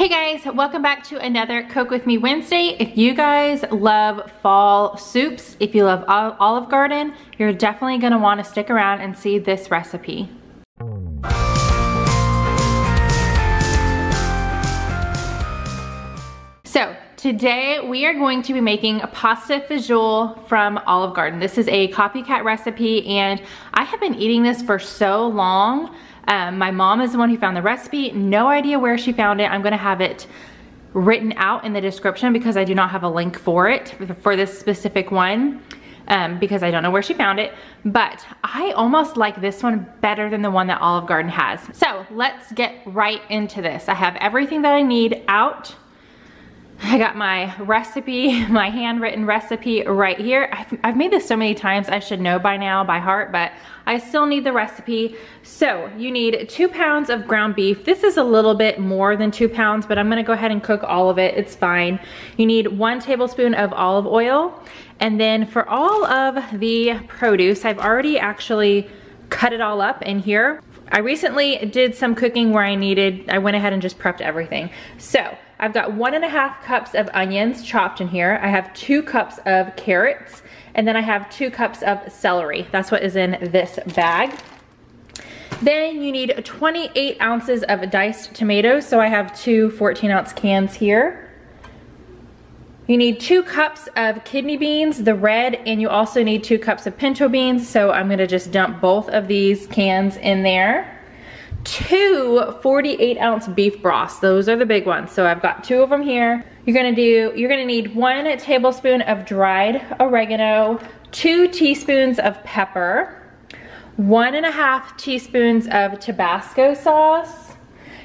Hey guys, welcome back to another Cook With Me Wednesday. If you guys love fall soups, if you love Olive Garden, you're definitely gonna wanna stick around and see this recipe. So today we are going to be making a pasta fagioli from Olive Garden. This is a copycat recipe and I have been eating this for so long. My mom is the one who found the recipe. No idea where she found it. I'm gonna have it written out in the description because I do not have a link for it, for this specific one, because I don't know where she found it. But I almost like this one better than the one that Olive Garden has. So let's get right into this. I have everything that I need out. I got my recipe, my handwritten recipe right here. I've made this so many times, I should know by now by heart, but I still need the recipe. So you need 2 pounds of ground beef. This is a little bit more than 2 pounds, but I'm gonna go ahead and cook all of it, it's fine. You need 1 tablespoon of olive oil. And then for all of the produce, I've already actually cut it all up in here. I recently did some cooking where I went ahead and just prepped everything. So I've got 1.5 cups of onions chopped in here. I have 2 cups of carrots, and then I have 2 cups of celery. That's what is in this bag. Then you need 28 ounces of diced tomatoes. So I have 2 14-ounce cans here. You need 2 cups of kidney beans, the red, and you also need 2 cups of pinto beans. So I'm gonna just dump both of these cans in there. 2 48-ounce beef broths. Those are the big ones. So I've got 2 of them here. You're gonna need 1 tablespoon of dried oregano, 2 teaspoons of pepper, 1.5 teaspoons of Tabasco sauce,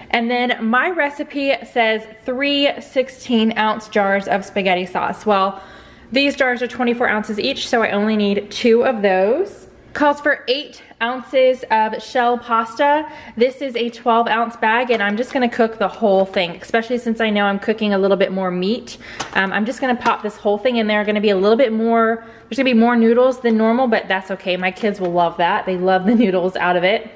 and then my recipe says 3 16-ounce jars of spaghetti sauce. Well, these jars are 24 ounces each, so I only need 2 of those. Calls for 8 ounces of shell pasta. This is a 12-ounce bag, and I'm just gonna cook the whole thing, especially since I know I'm cooking a little bit more meat. I'm just gonna pop this whole thing in there. Gonna be a little bit more, there's gonna be more noodles than normal, but that's okay. My kids will love that. They love the noodles out of it.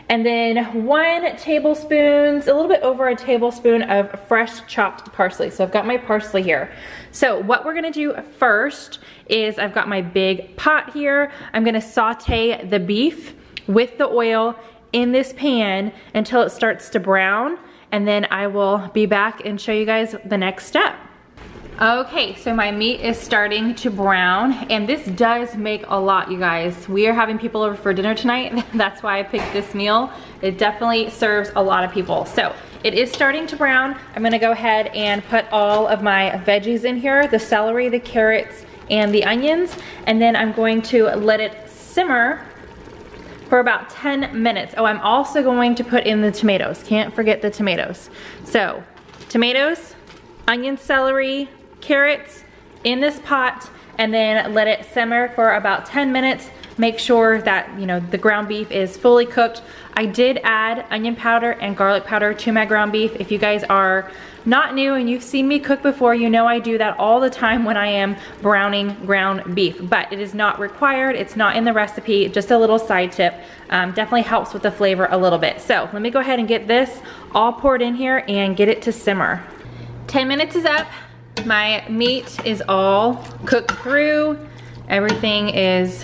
And then 1 tablespoon, a little bit over a tablespoon of fresh chopped parsley. So I've got my parsley here. So what we're gonna do first is I've got my big pot here. I'm gonna saute the beef with the oil in this pan until it starts to brown, and then I will be back and show you guys the next step. Okay, so my meat is starting to brown, and this does make a lot, you guys. We are having people over for dinner tonight. That's why I picked this meal. It definitely serves a lot of people. So it is starting to brown. I'm gonna go ahead and put all of my veggies in here, the celery, the carrots, and the onions, and then I'm going to let it simmer for about 10 minutes. Oh, I'm also going to put in the tomatoes. Can't forget the tomatoes. So tomatoes, onion, celery, carrots in this pot, and then let it simmer for about 10 minutes. Make sure that, you know, the ground beef is fully cooked. I did add onion powder and garlic powder to my ground beef. If you guys are not new and you've seen me cook before, you know I do that all the time when I am browning ground beef, but it is not required. It's not in the recipe, just a little side tip. Definitely helps with the flavor a little bit. So let me go ahead and get this all poured in here and get it to simmer. 10 minutes is up. My meat is all cooked through. Everything is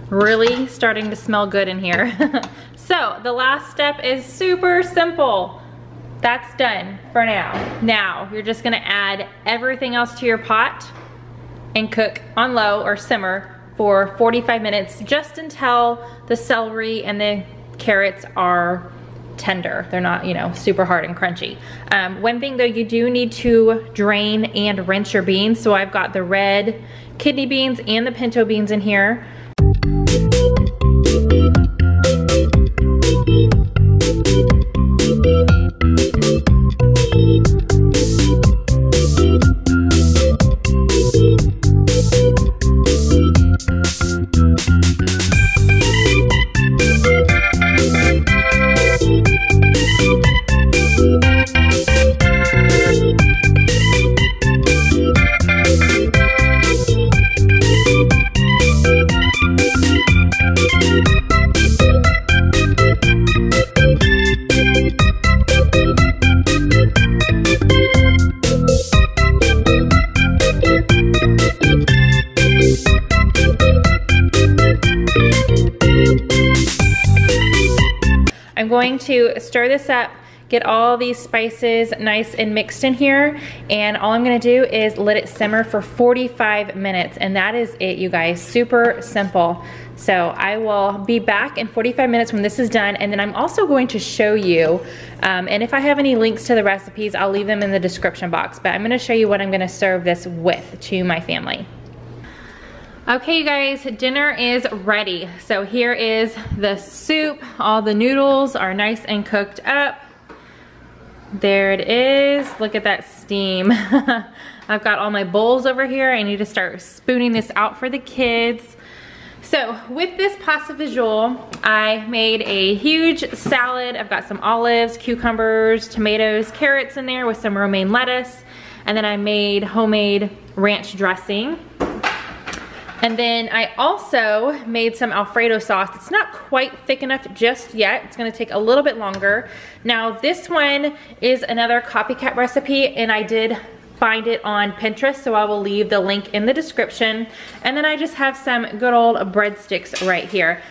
really starting to smell good in here. So the last step is super simple. That's done for now. Now you're just gonna add everything else to your pot and cook on low or simmer for 45 minutes, just until the celery and the carrots are tender. They're not, you know, super hard and crunchy. One thing though, you do need to drain and rinse your beans. So I've got the red kidney beans and the pinto beans in here. going to stir this up, get all these spices nice and mixed in here, and all I'm gonna do is let it simmer for 45 minutes, and that is it, you guys. Super simple. So I will be back in 45 minutes when this is done, and then I'm also going to show you, and if I have any links to the recipes, I'll leave them in the description box, but I'm gonna show you what I'm gonna serve this with to my family. Okay, you guys, dinner is ready. So here is the soup. All the noodles are nice and cooked up. There it is. Look at that steam. I've got all my bowls over here. I need to start spooning this out for the kids. So with this pasta fagioli, I made a huge salad. I've got some olives, cucumbers, tomatoes, carrots in there with some romaine lettuce. And then I made homemade ranch dressing. And then I also made some Alfredo sauce. It's not quite thick enough just yet. It's gonna take a little bit longer. Now this one is another Copycat recipe, and I did find it on Pinterest, so I will leave the link in the description. And then I just have some good old breadsticks right here.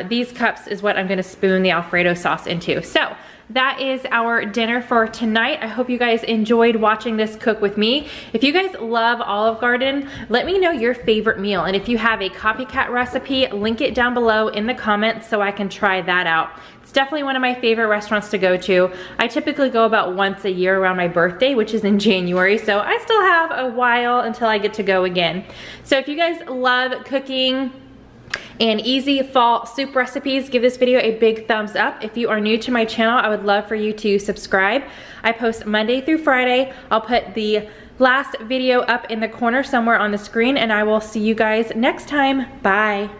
These cups is what I'm gonna spoon the Alfredo sauce into. So that is our dinner for tonight. I hope you guys enjoyed watching this cook with me. If you guys love Olive Garden, let me know your favorite meal. And if you have a Copycat recipe, link it down below in the comments so I can try that out. It's definitely one of my favorite restaurants to go to. I typically go about once a year around my birthday, which is in January, so I still have a while until I get to go again. So if you guys love cooking and easy fall soup recipes, give this video a big thumbs up. If you are new to my channel, I would love for you to subscribe. I post Monday through Friday. I'll put the last video up in the corner somewhere on the screen, and I will see you guys next time. Bye.